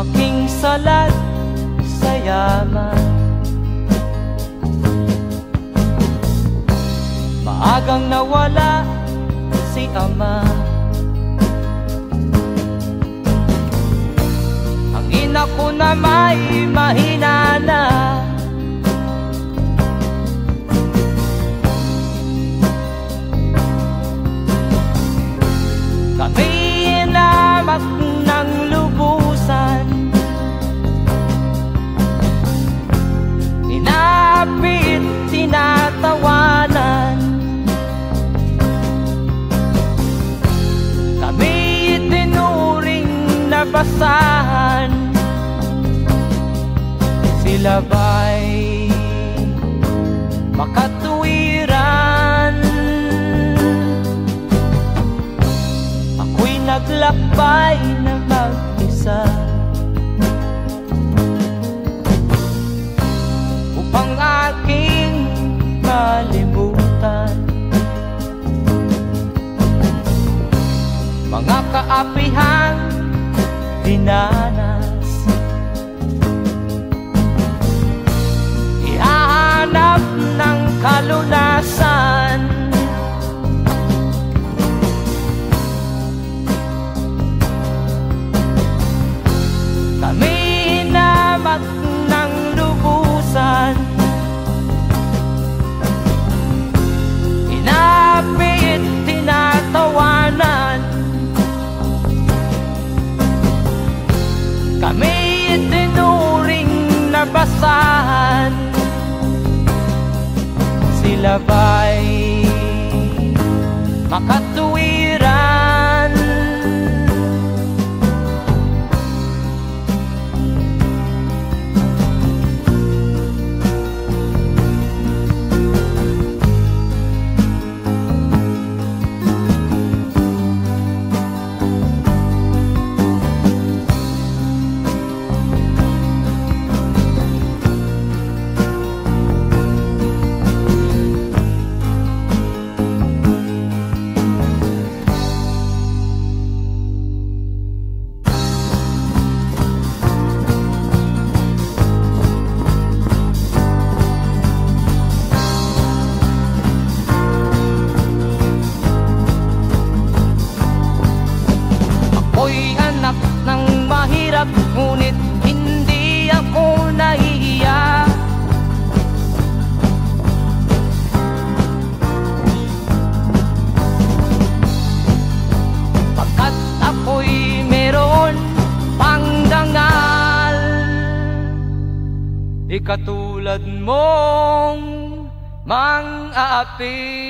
maging salat sa yaman. Maagang nawala si ama. Ang ina ko na may mahina na. Kami inamak ng lubusan, inapit, tinatawanan. Kami itinuring na basahan. Sila ba'y makatuwiran? Ako'y naglakbay na mag-isa upang aking malimutan mga kaapihang dinanas. Ihahanap ng kalunasan. Kami hinamak ng lubusan, inapit, tinatawanan. Kami itinuring na basahan. Sila ba'y makatuwiran? Ngunit hindi ako nahihiya. Pagkat ako'y meron pang dangal, di katulad mong mang-aapi.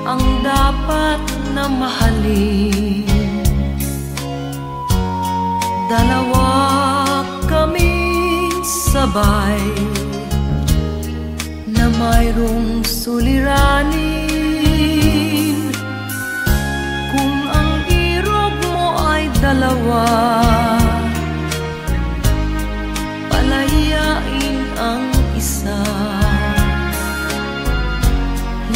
Ang dapat na mahalin, dalawa kaming sabay na mayroong suliranin. Kung ang irog mo ay dalawa, palayain ang isa.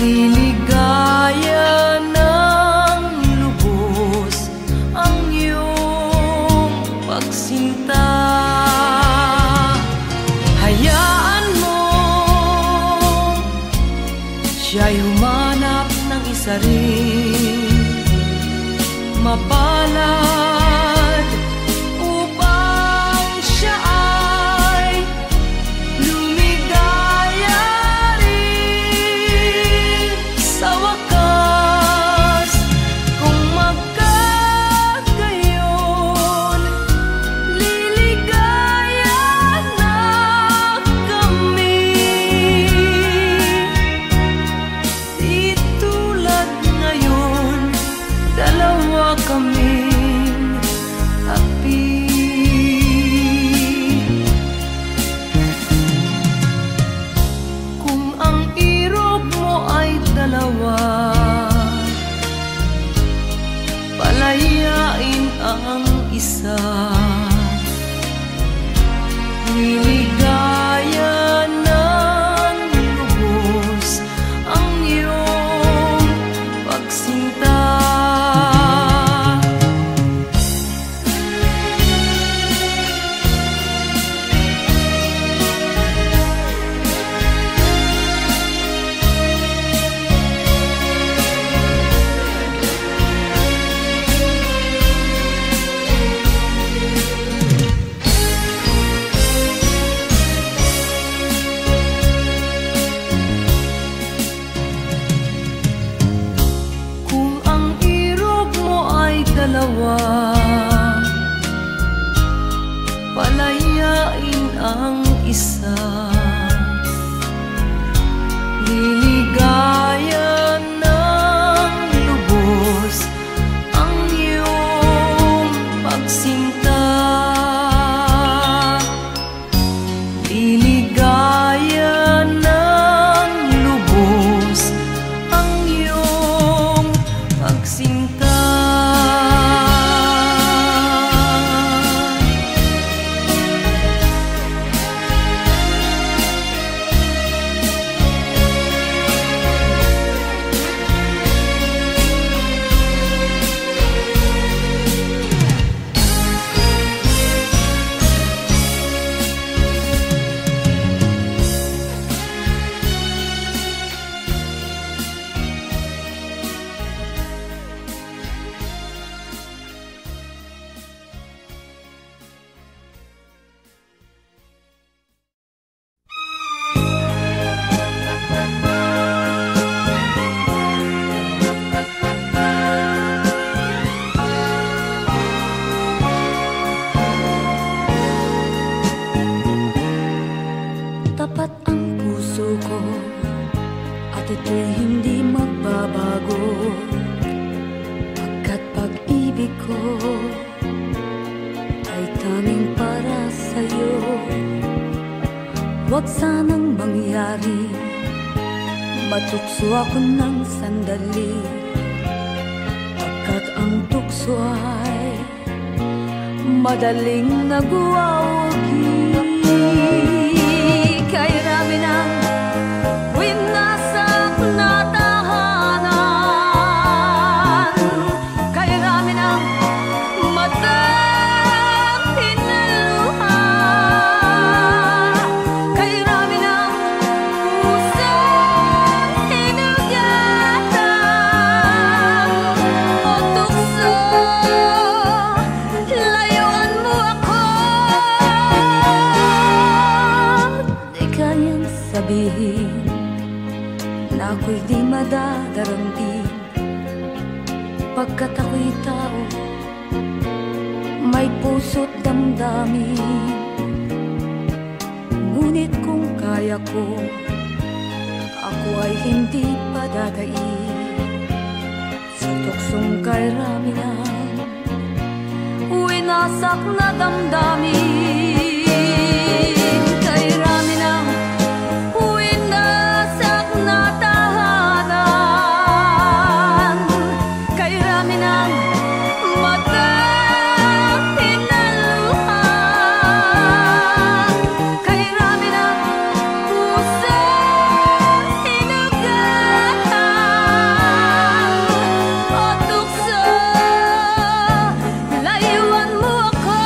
Liligaya ng lubos ang iyong pagsinta. Hayaan mo siya'y humanap ng isa rin, mapalad upang siya ay lumigaya rin sa wakas. Kung magkagayon, isa. Niligaya ng lubos ang iyong pagsinta. Palayain ang isa. Liligaya ng lubos ang iyong pagsinta. Liligaya ng lubos ang iyong pagsinta. Tapat ang puso ko at ito'y hindi magbabago, pagkat pag-ibig ko ay tanging para sa'yo. Huwag sanang mangyari matukso ako ng sandali, pagkat ang tukso ay madaling nagwawagi. Kay rami ng winasak na tahanan, kay rami ng matang pinaluha, kay rami ng pusong hinugatan o tukso, layuan mo ako. Sabihin na ako'y di madadaramdin, pagkat ako'y tao, may puso't damdamin. Ngunit kung kaya ko, ako ay hindi padadain sa tuksong kay rami ng winasak na damdamin. Layuan mo ako.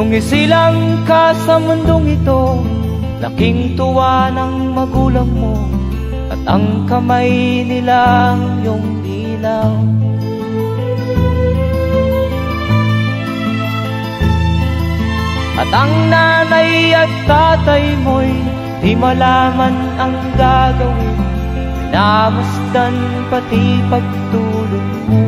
Nung isilang ka sa mundong ito, laking tuwa ng magulang mo, at ang kamay nila iyong ilaw. At ang nanay at tatay mo'y di malaman ang gagawin, namasdan pati pagtulog mo.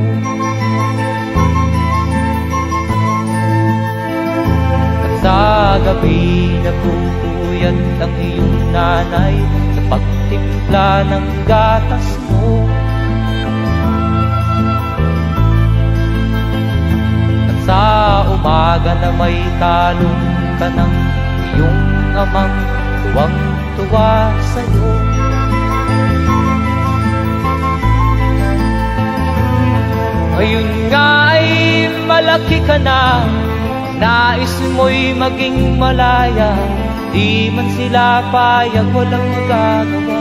At sa gabi nagpupuyat ang iyong nanay sa pagtimpla ng gatas mo. At sa umaga na may talong ka ng iyong amang tuwang-tuwa sa'yo. Ngayon nga ay malaki ka na, nais mo'y maging malaya, di man sila payag, walang magagawa.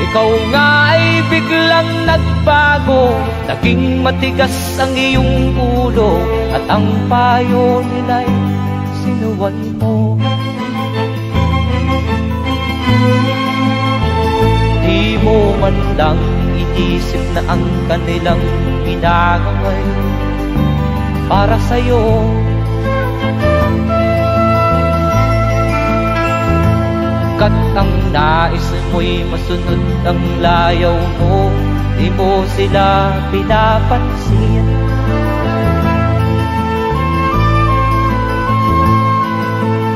Ikaw nga ay biglang nagbago, naging matigas ang iyong ulo, at ang payo nila'y sinuway mo. Di mo man lang inisip na ang kanilang ginagawa'y para sa'yo. Kat ang nais mo'y masunod ang layaw mo, di mo sila pinapansin.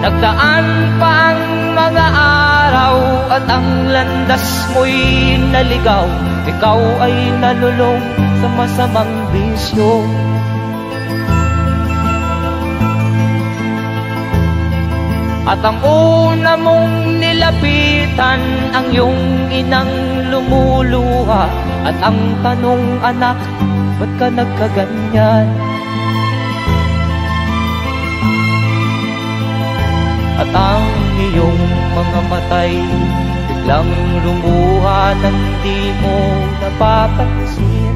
Nagdaan pa ang mga araw at ang landas mo'y naligaw, ikaw ay nalulong sa masamang bisyo. At ang una mong nilapitan ang iyong inang lumuluha, at ang tanong, anak, ba't ka nagkaganyan? At ang iyong mga matay biglang lumuha nang di mo napapansin.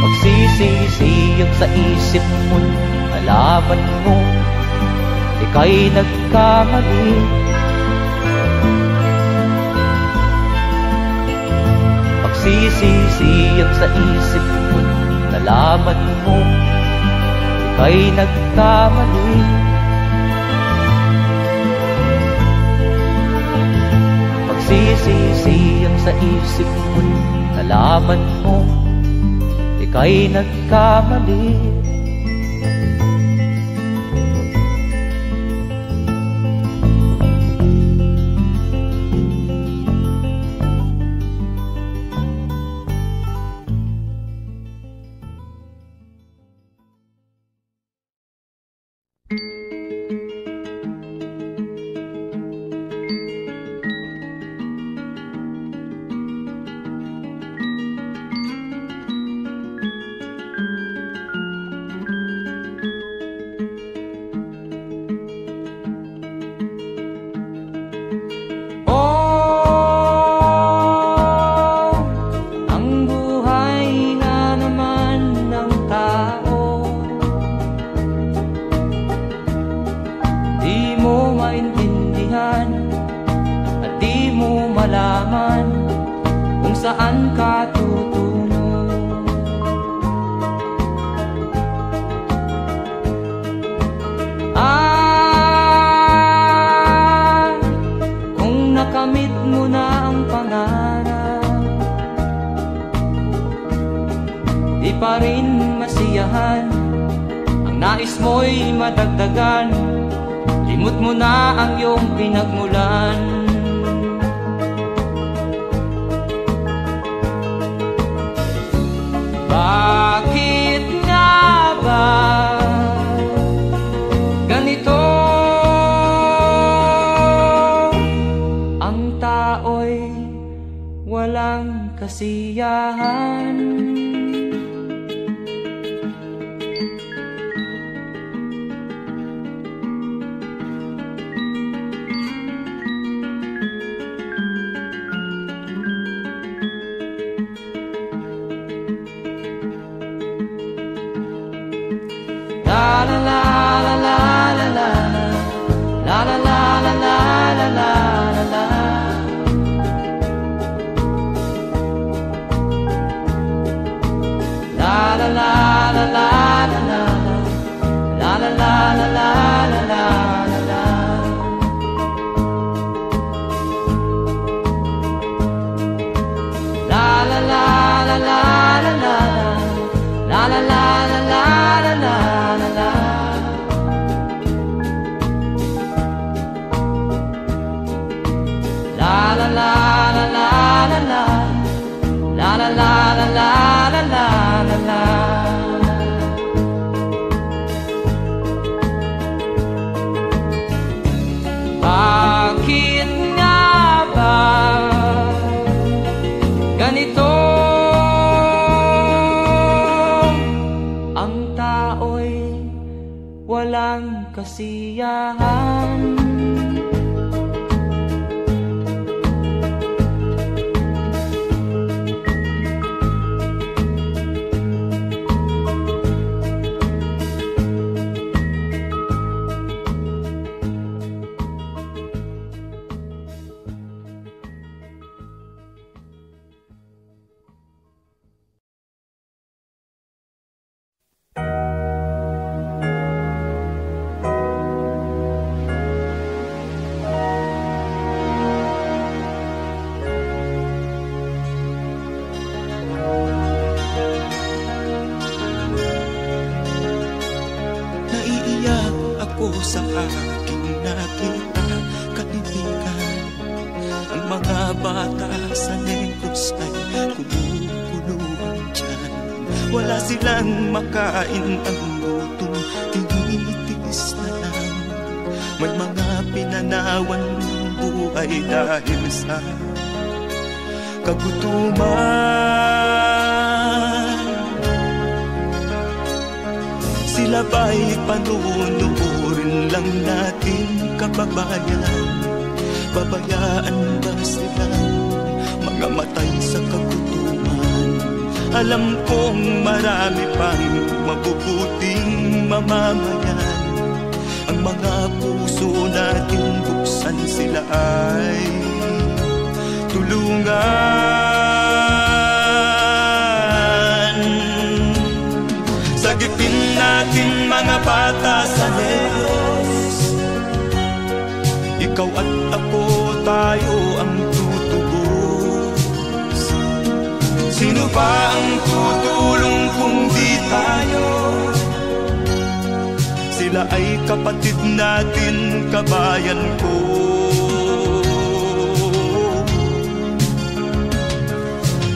Magsisisiyag sa isip mo, nalaman mo ika'y nagkamali. Magsisisiyag sa isip mo, nalaman mo ika'y nagkamali. Magsisisiyag sa isip mo, nalaman mo ika'y nagkamali. Bakit nga ba ganito? Ang tao'y walang kasiyahan. Sa aking nakita, kaibigan, ang mga bata sa Negros ay kumukuluan dyan. Wala silang makain, ang gutom tinitiis na lang. May mga pinanawan ng buhay dahil sa kagutuman. Sila ba'y panunurin lang natin, kababayan? Babayaan ba silang mga matay sa kagutuman? Alam kong marami pang mabubuting mamamayan. Ang mga puso natin buksan, sila ay tulungan. Sagipin natin mga bata sa Negros, ikaw at ako, tayo ang tutubos. Sino ba ang tutulong kung di tayo? Sila ay kapatid natin, kabayan ko.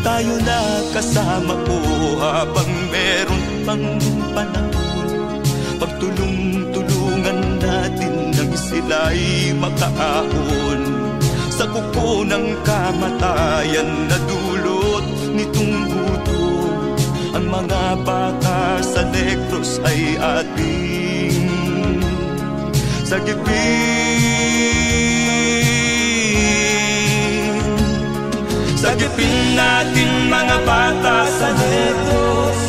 Tayo na kasama ko habang meron pang panahon. Pagtulong-tulungan natin nang sila'y makaahon sa kuko ng kamatayan na dulot nitong gutom. Ang mga bata sa Negros ay ating sagipin. Sagipin natin mga bata sa Negros,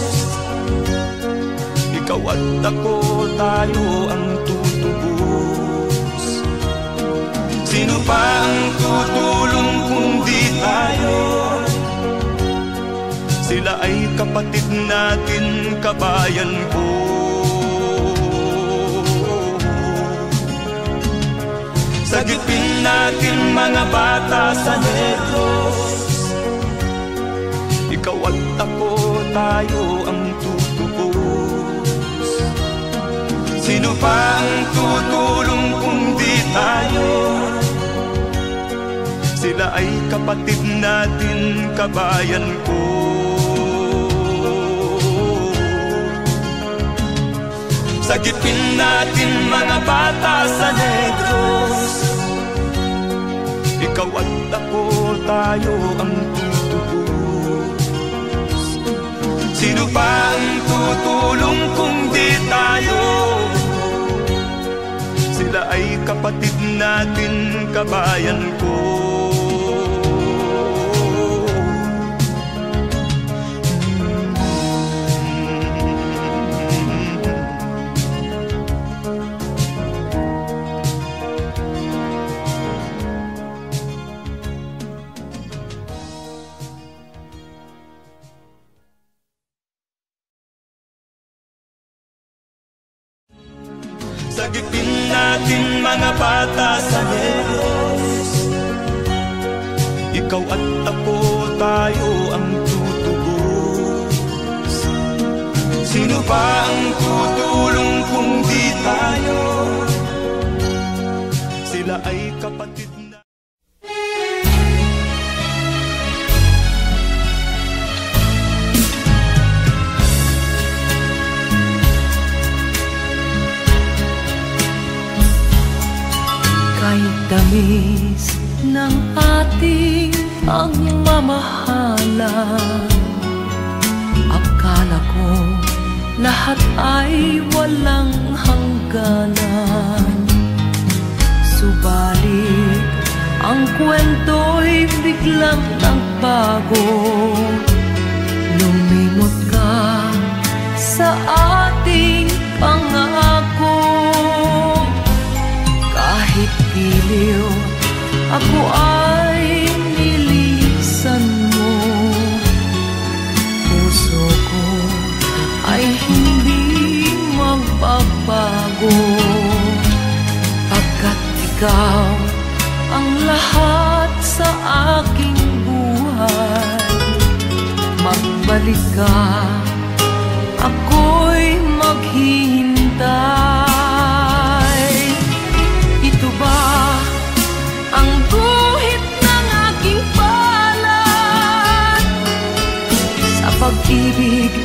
ikaw at ako, tayo ang tutubos. Sino pa ang tutulong kung di tayo? Sila ay kapatid natin, kabayan ko. Sagipin natin mga bata sa Negros, ikaw at ako, tayo ang tutubos. Sino pa ang tutulong kung di tayo? Sila ay kapatid natin, kabayan ko. Sagipin natin mga bata sa Negros, ikaw at ako, tayo ang tutubos. Sino pa ang tutulong kung di tayo? Sila ay kapatid natin, kabayan ko. Sagipin natin mga bata sa Negros. Ikaw at ako, tayo ang tutubos. Sino ba ang tutulong kung di tayo? Sila ay kapatid na. Kahit tamis ng ating pagmamahalan, akala ko lahat ay walang hangganan. Subalit ang kwento'y biglang nagbago. Lumimot ka sa ating pangako. Kahit giliw, ako ay nilisan mo. Puso ko ay hindi magbabago, pagkat ikaw ang lahat sa aking buhay. Magbalik ka, ako'y maghihintay. Ito ba ang guhit ng aking palad? Sa pag-ibig,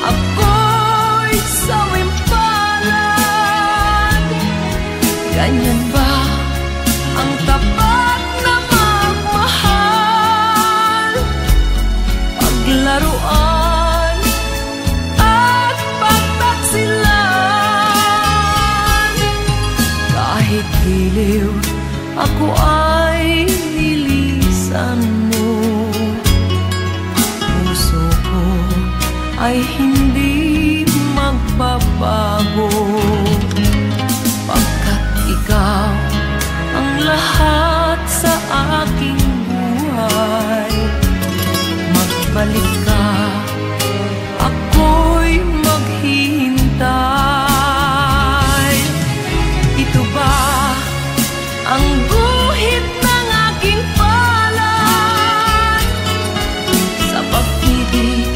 ako'y sawimpalad. Ganyan ba ang tapat na magmahal? Paglaruan at pagtaksilan. Kahit giliw, ako ay nilisan mo. Puso ko ay hindi magbabago, pagkat ikaw ang lahat sa aking buhay. Magbalik ka, ako'y maghihintay. Ito ba ang guhit ng aking palad? Sa pag-ibig,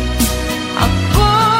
ako'y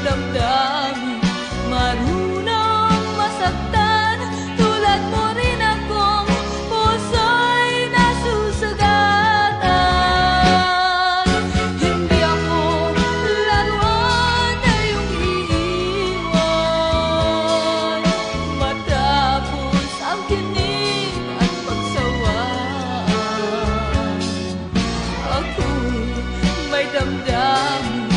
damdamin, marunong masaktan. Tulad mo rin akong puso'y nasusugatan. Hindi ako laruan na iyong iiwan matapos ang kinig at pagsawaan. Ako'y may damdamin,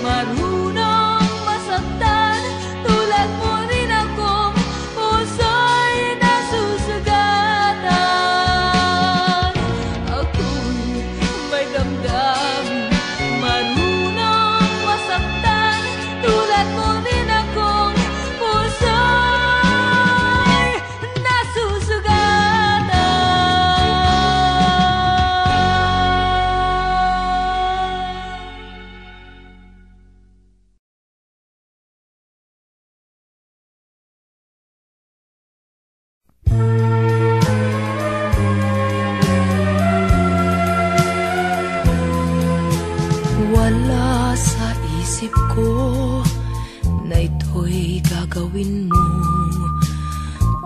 marunong masaktan. Tulad mo rin akong puso'y nasusugatan. Ako'y may damdamin, marunong masaktan. Tulad mo rin akong puso'y nasusugatan. Wala sa isip ko na ito'y gagawin mo.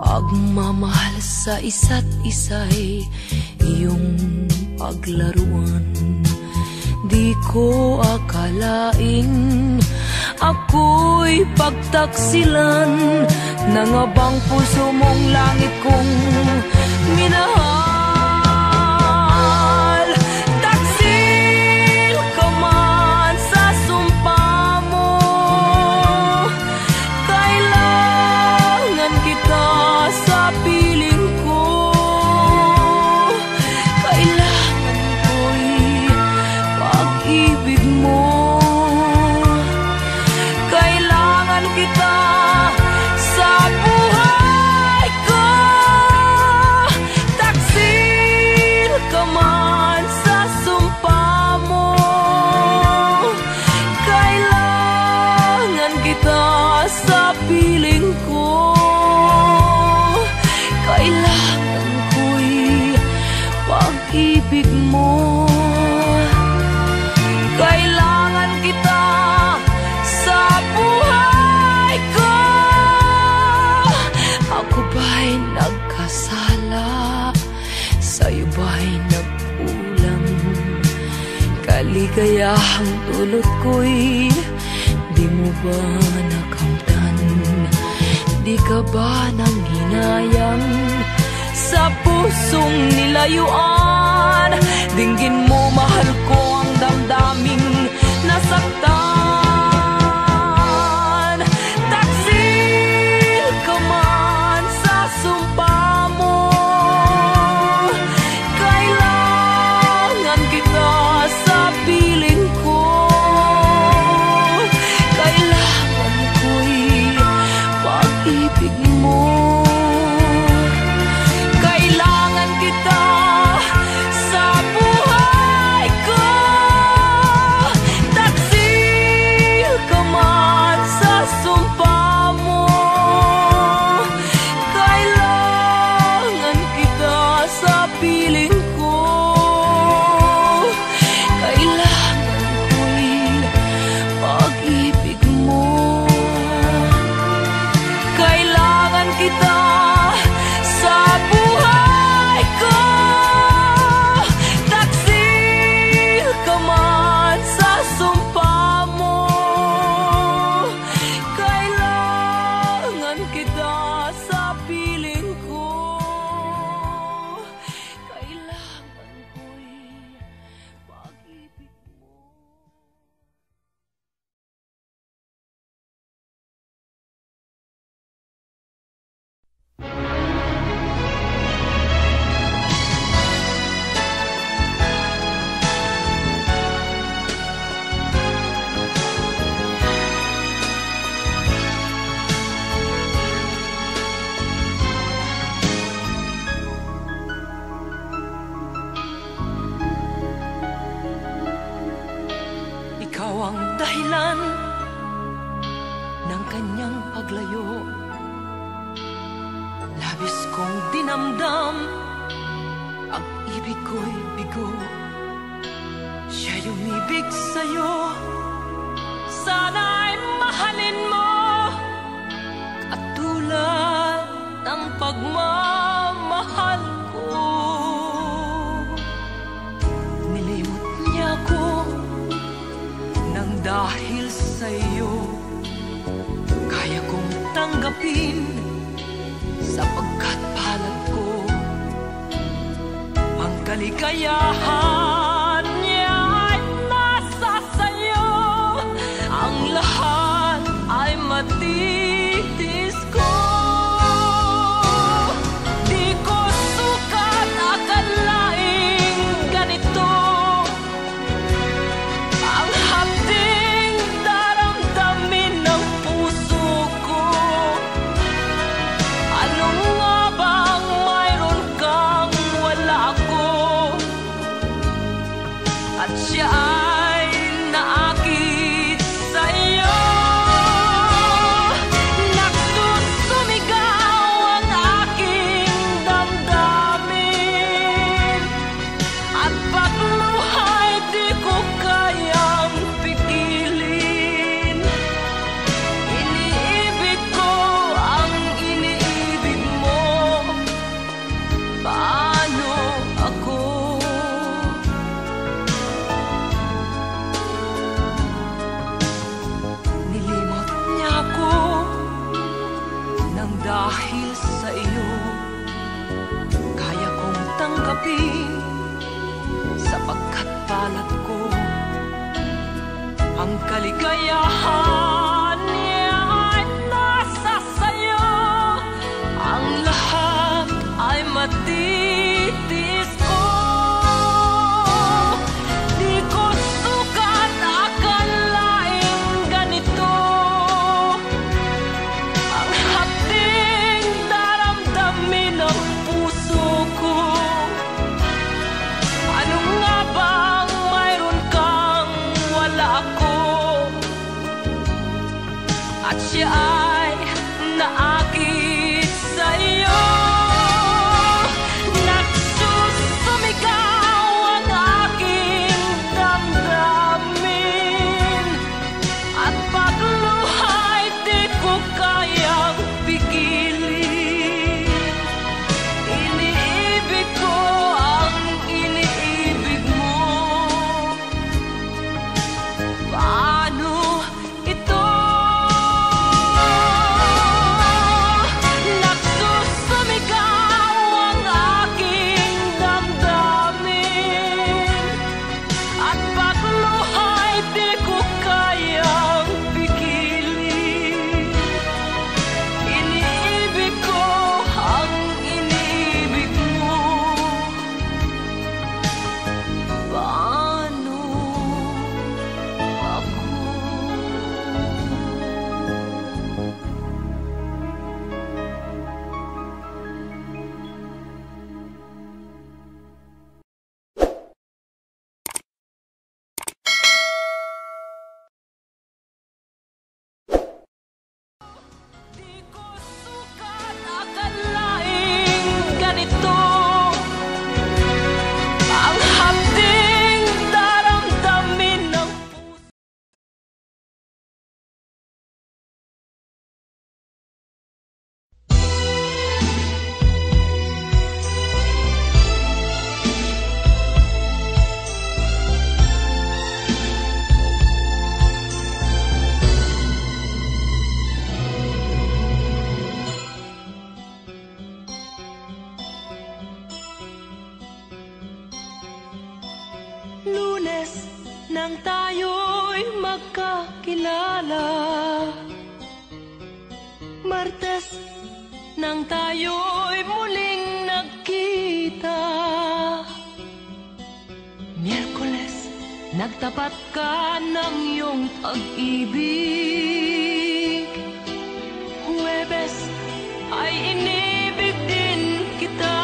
Pagmamahal sa isa't isa'y iyong paglaruan. Di ko akalain ako'y pagtaksilan ng abang puso mong langit kong minahal. Taksil ka man sa sumpa mo, kailangan kita sa piling ko. Kailangan ko'y pag-ibig mo. Kailangan kita sa buhay ko. Taksil ka man sa sumpa mo, kailangan kita sa piling ko. Kailangan ko'y pag-ibig mo. Kailangan kita sa buhay ko. Ako ba'y nagkasala? Sa'yo ba'y nagkulang? Kaligayahang dulot ko'y di mo ba nakamtan? Di ka ba nanghinayang sa pusong nilayuan? Dinggin mo, mahal ko, ang damdaming nasaktan. Taksil ka man sa sumpa mo, kailangan kita sa piling ko. Kailangan ko'y pag-ibig mo. Kailangan kita sa buhay ko. Taksil ka man sa sumpa mo, kailangan kita sa piling ko. Kailangan ko'y pag-ibig mo. Kailangan kita sa buhay ko. Taksil ka man sa sumpa mo, kailangan kita sa piling ko. Kailangan ko'y pag-ibig mo. Ikaw ang dahilan ng kanyang paglayo. Labis kong dinamdam ang ibig ko'y bigo. Siya'y umibig sa'yo, sana'y mahalin mo katulad ng pagmamahal ko. Nilimot niya ko nang dahil sa'yo kaya kong tanggapin sapagkat palad ko ang kaligayahan niya ay nasa sayo. Ang lahat ay matitis ko. Di ko sukat akalaing ganito ang hapding daramdamin ng puso ko. Ano nga bang mayroon kang wala ako? At siya ay naakit sa'yo. Nagsusumigaw ang aking damdamin at pagluhay di ko kayang pigilin. Iniibig ko ang iniibig mo. Paano ako? Nilimot niya ako nang dahil sa iyo kaya kong tanggapin sapagkat palad ko ang kaligayahan niya ay nasa sayo. Ang lahat ay matitis ko. Di ko sukat akalaing ganito ang hapding daramdamin ng puso ko. Ano nga bang mayroon kang wala ako? At siya ay naakit sa'yo. Nagsusumigaw ang aking damdamin at pagluhay di ko kayang pigilin. Iniibig ko ang iniibig mo. Paano ito? Nagsusumigaw ang aking damdamin at pagluhay di ko kayang pigilin. Iniibig ko ang iniibig mo. Paano ako? Di ko sukat akalaing ganito ang hapding daramdamin ng puso. Lunes nang tayo'y magkakilala, Martes nang tayo'y muling nagkita, Miyerkules nagtapat ka ng iyong pag-ibig, Huwebes ay inibig din kita,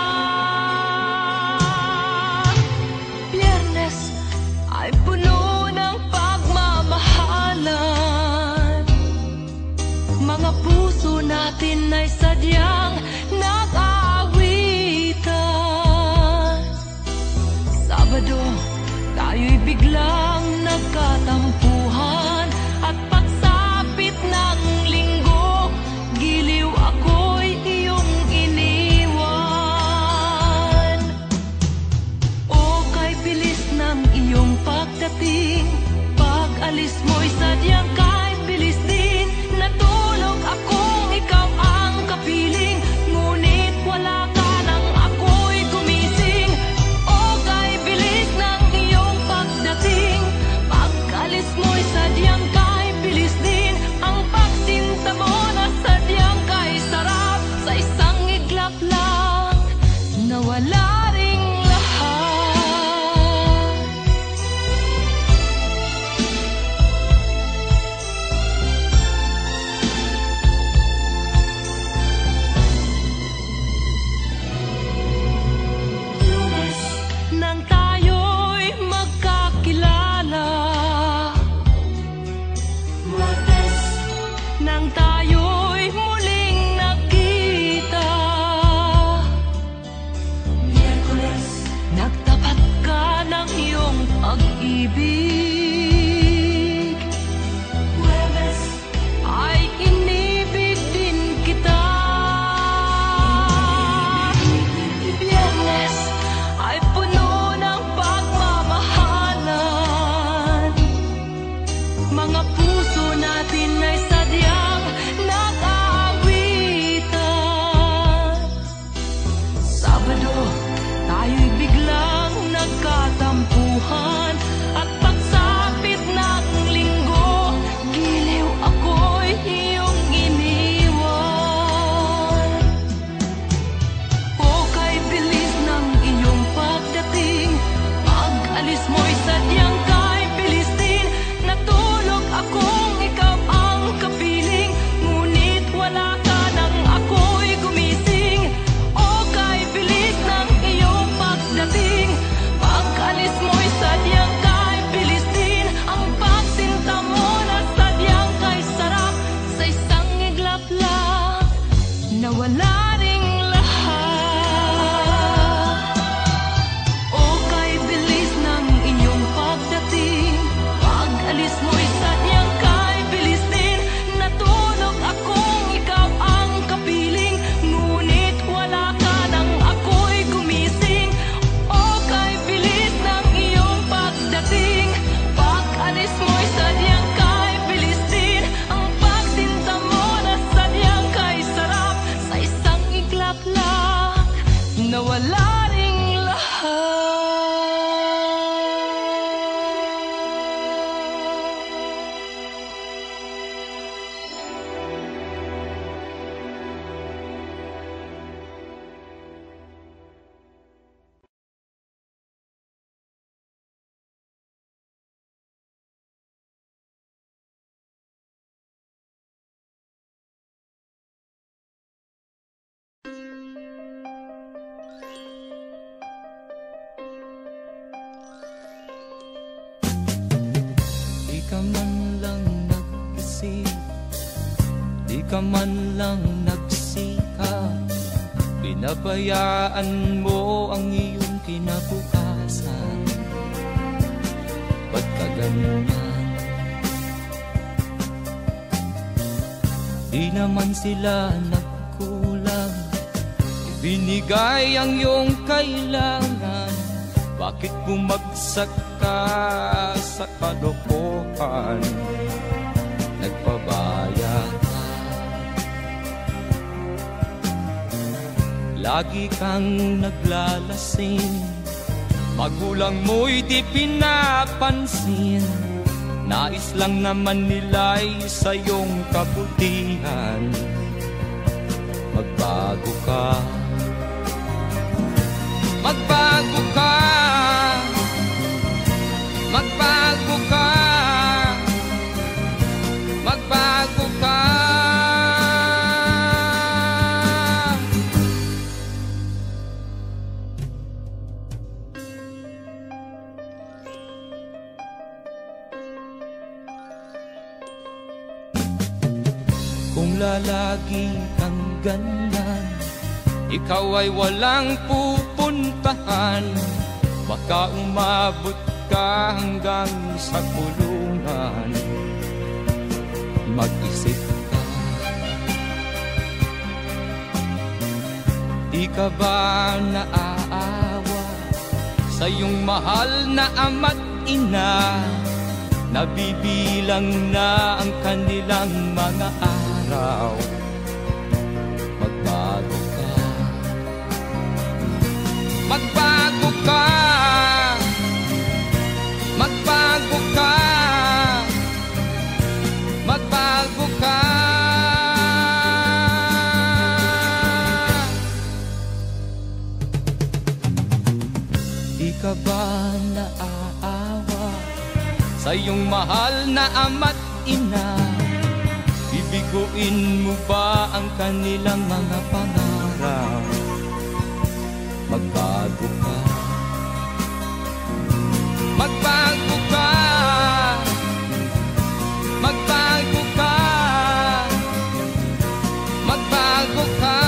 Biyernes ay puno ng pagmamahalan. Mga puso natin ay sadyang nag-aawitan. Sabado, tayo'y biglang nagkatampuhan at pagsapit Pag-alis mo'y sadyang kahit bilis din. Natulog akong ikaw ang kapiling, ngunit wala ka nang ako'y gumising. O kay bilis ng iyong pagdating. Pag-alis mo'y sadyang kahit bilis din. Ang pagsinta mo na sadyang kahit sarap, sa isang iglap lang nawala ring lahat. Lunes nang tayo'y magkakilala, Martes nang tayo'y muling nagkita, Miyerkules nagtapat ka ng iyong pag-ibig, Huwebes ay inibig din kita, Biyernes ay puno ng pagmamahalan. Mga puso natin ay sadyang nag-aawitan. Sabado, tayo'y biglang nagkatampuhan. At pagsapit ng linggo, giliw ako'y iyong iniwan. O kay bilis ng iyong pagdating, pag-alis mo'y sadyang kahit bilis din. Natulog akong ikaw ang kapiling, ngunit wala ka nang ako'y gumising. O kay bilis ng iyong pagdating, pag-alis mo'y sadyang kahit bilis din. Ang pagsinta mo na sadyang kahit sarap, sa isang iglap lang nawala ring lahat. O kay bilis ng iyong pagdating, pag-alis mo'y sadyang kahit bilis din. Natulog akong ikaw ang kapiling, ngunit wala ka nang ako'y gumising. O kay bilis ng iyong pagdating, pag-alis mo'y sadyang kahit bilis din. Ang pagsinta mo na sadyang kahit sarap, sa isang iglap lang nawala ring lahat. Di ka man lang nag-isip, di ka man lang nagsikap, pinabayaan mo ang iyong kinabukasan. Ba't ka ganyan? Di naman sila nagkulang, ibinigay ang iyong kailangan. Bakit bumagsak ka sa kalokohan? Nagpabaya ka, lagi kang naglalasing, magulang mo'y di pinapansin. Nais lang naman nila'y sa iyong kabutihan. Magbago ka, magbago ka, magbago ka, magbago ka. Kung lalagi kang ganyan, ikaw ay walang pupuntahan. Baka umabot ka hanggang sa kulungan. Mag-isip ka, di ka ba naaawa sa iyong mahal na ama't ina nabibilang na ang kanilang mga araw. Magbago ka, magbago ka, magbago ka, magbago ka. Di ka ba naaawa sa iyong mahal na ama't ina? Bibiguin mo ba ang kanilang mga pangarap? Magbago ka, magbago ka, magbago ka, magbago ka.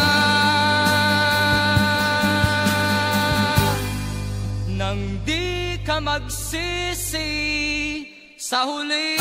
Nang di ka magsisi sa huli.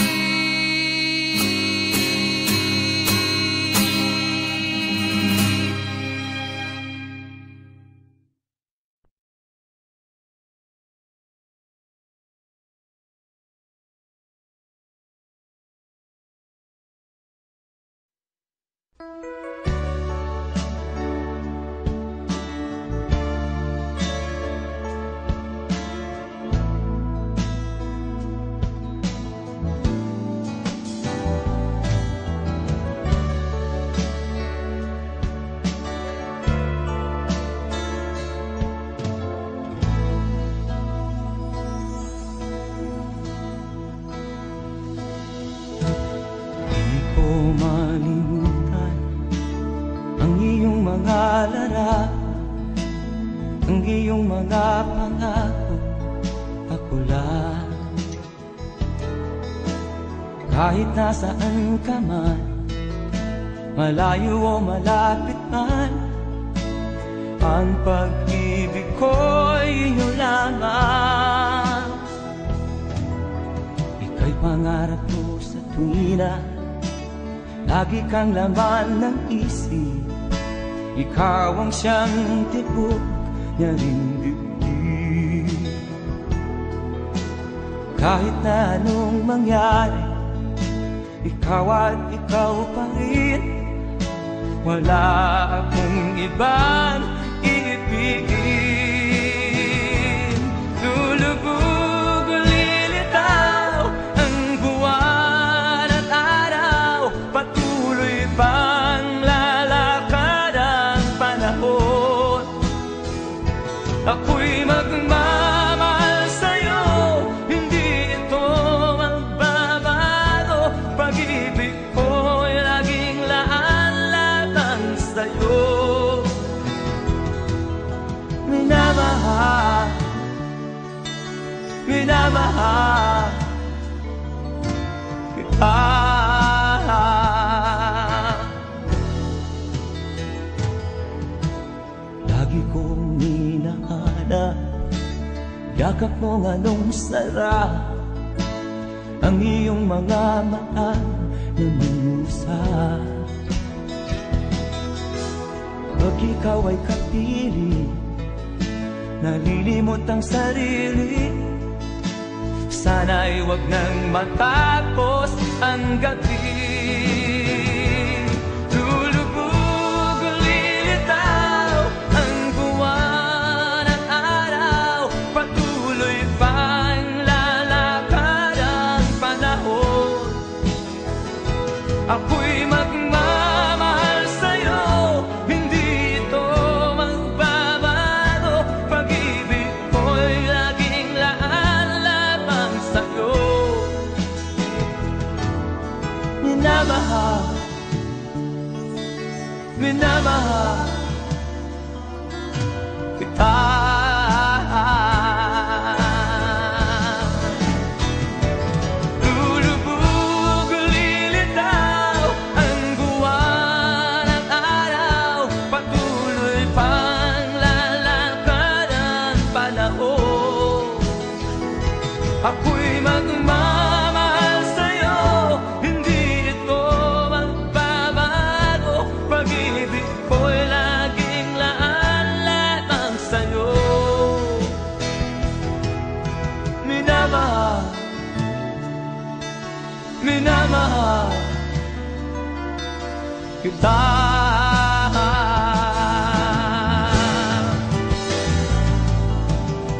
Ang iyong mga pangako, ako lang. Kahit nasaan ka man, malayo o malapit man, ang pag-ibig ko'y iyo lamang. Ika'y pangarap ko sa tuwina, lagi kang laman ng isip. Ikaw ang siyang tibok niya ring dibdib. Kahit na anong mangyari, ikaw at ikaw pa rin. Wala akong ibang iibigin. Lulubog o lilitaw ang buwan at araw, patuloy pang lalakad ang panahon. Ako'y magmamahal sa'yo, hindi ito magbabago. Pag-ibig ko'y laging laan-latang sa'yo. Minamahal, minamahal kita. Lagi kong hinahanap yakap mo anong sarap, ang iyong mga mata nangungusap. Pag ikaw ay kapiling, nalilimot ang sarili. Sana'y wag nang matapos ang gabi. Lulubog o lilitaw ang buwan at araw, patuloy pang lalakad ang panahon. Ako'y magmamahal sa'yo, hindi ito magbabago. Pag-ibig ko'y laging laan-lamang sa'yo. Minamahal, minamahal kita. Lulubog o lilitaw ang buwan at araw, patuloy pang lalakad ang panahon. Ako'y magmamahal sa'yo, hindi ito magbabago. Pag-ibig ko'y laging minamahal kita.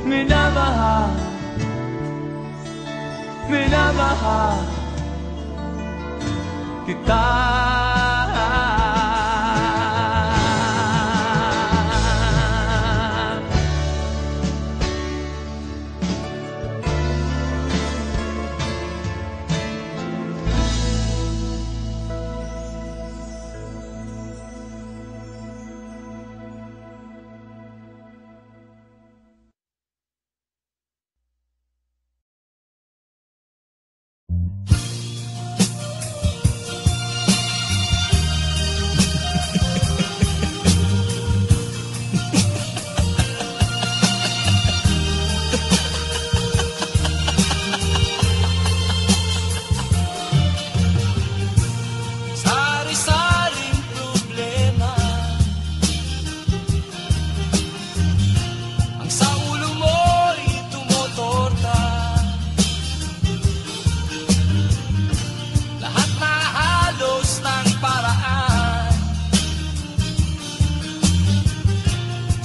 Minamahal, minamahal kita.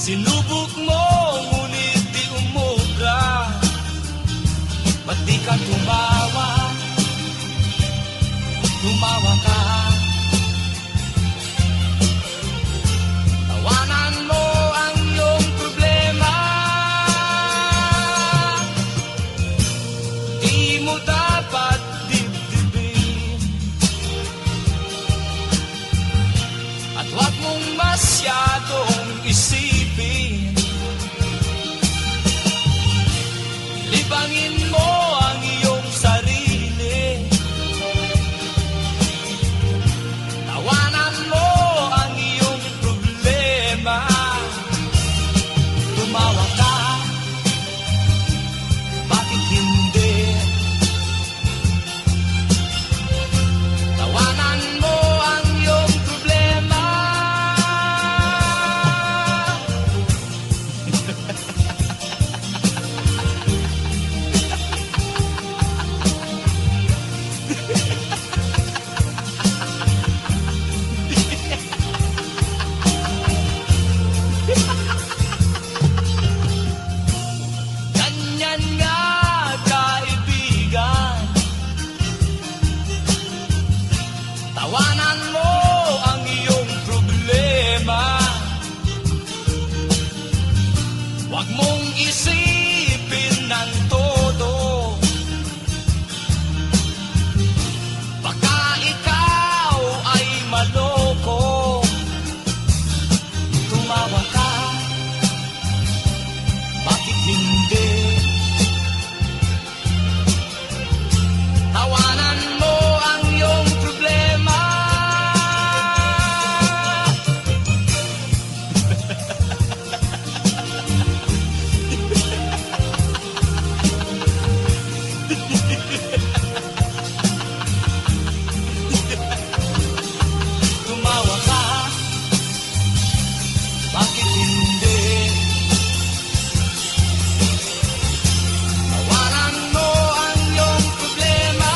Sinubok mo, ngunit di umubra. Ba't di ka tumawa? Tumawa ka. Tawanan mo ang iyong problema. Di mo dapat dibdibin. At huwag mong masyadong isipin. Libangin mo ang iyong sarili. Tawanan mo ang iyong problema. Tumawa ka, bakit hindi? Tawanan mo ang iyong problema. Ganyan nga, kaibigan. Tawanan mo ang iyong problema. Huwag mong isipin ng todo. Baka ikaw ay maloko. Tumawa ka, bakit hindi? Tawanan mo ang iyong problema. Tumawa ka, bakit hindi? Tawanan mo ang iyong problema.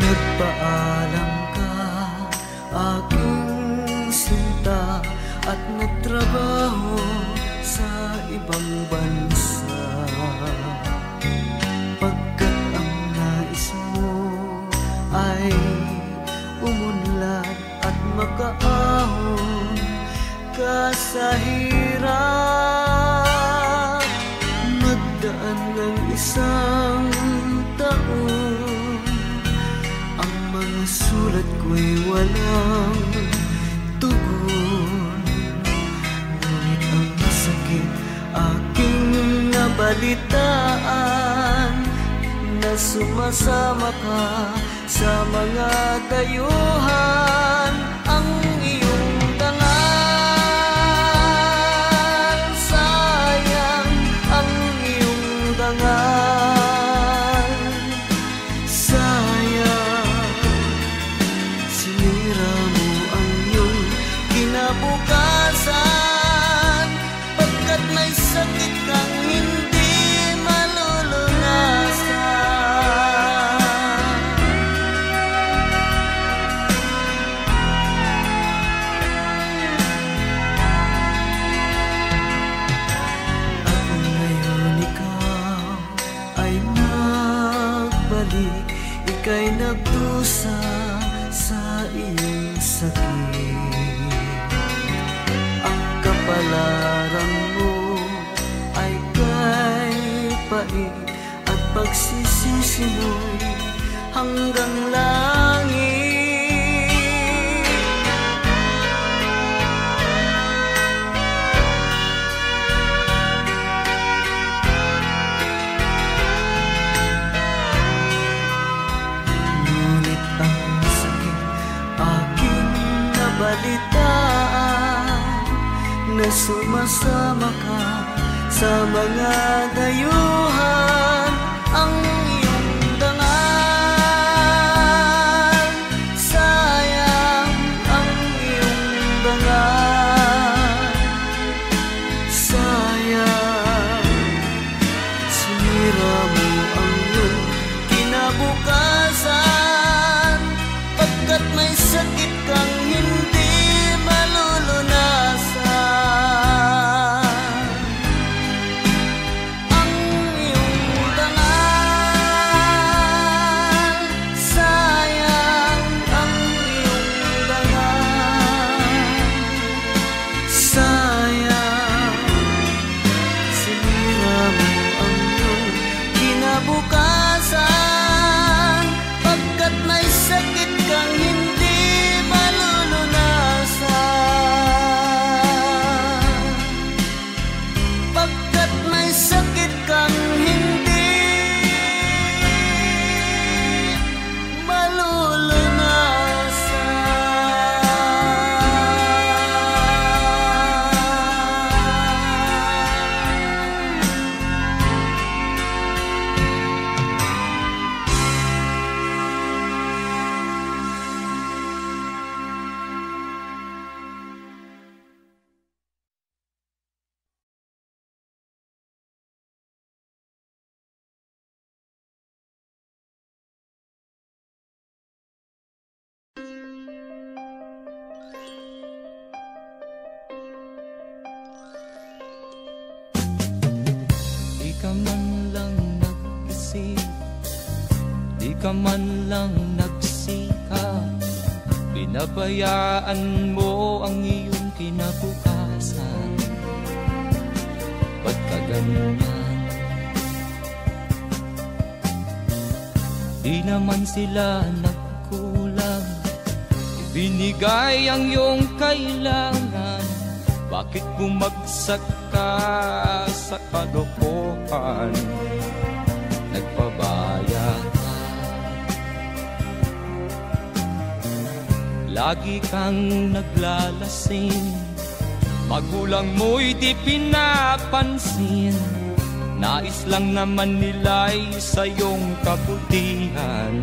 Nagpaalam ka, aking sinta, at nagtrabaho sa ibang bansa. Pagkat ang nais mo ay umunlad at makaahon ka sa hirap. Magdaan ng isang taon, sulat ko'y walang tugon. Ngunit ang sakit aking nabalitaan, na sumasama ka sa mga dayuhan. Ang iyong dangal, sayang ang iyong dangal, sayang sinira mo ang iyong kinabukasan, pagkat may sakit kang hindi ika'y nagdusa sa iyong sakit. Ang kapalaran mo ay kay pait, at pagsisisi mo'y hanggang langit. Balitaan na sumasama ka sa mga dayuhan. Ang iyong dangal, sayang ang iyong dangal, sayang sinira mo ang iyong kinabukasan, pagkat may sakit kang hindi ka man lang nagsikap, binabayaan mo ang iyong kinabukasan. Ba't ka ganyan? Di naman sila nagkulang, ibinigay ang iyong kailangan. Bakit bumagsak ka sa kalokohan? Nagpabaya ka, lagi kang naglalasing, magulang mo'y di pinapansin. Nais lang naman nila'y sa iyong kabutihan.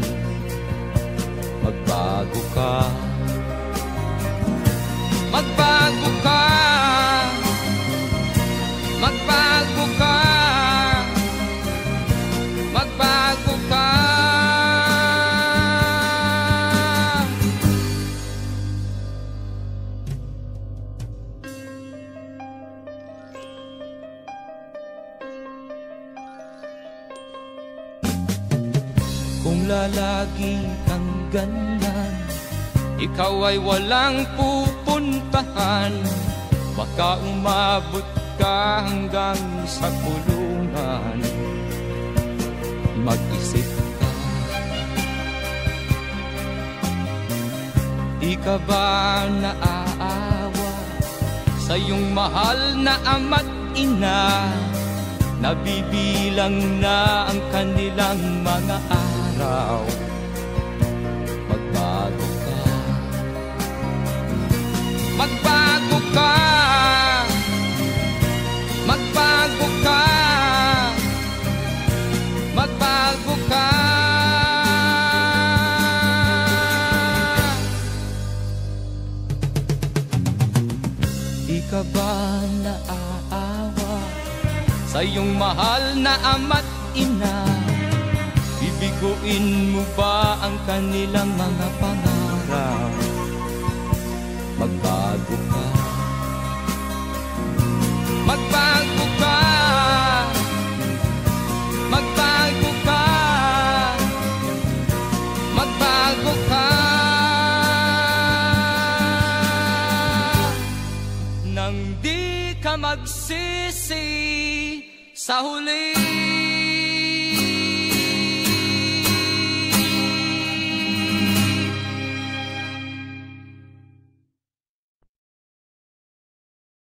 Magbago ka, magbago ka, magbago ka, magbago ka. Kung lalagi kang ganyan, ikaw ay walang pupuntahan. Baka umabot ka hanggang sa kulungan. Mag-isip ka, Di ka ba naaawa sa iyong mahal na ama't ina? Nabibilang na ang kanilang mga araw. Magbago ka, magbago ka, magbago ka, magbago ka. Di ka ba naaawa sa iyong mahal na ama't ina? Bibiguin mo ba ang kanilang mga pangarap? Magbago ka, magbago ka, magbago ka, magbago ka. Nang di ka magsisi sa huli.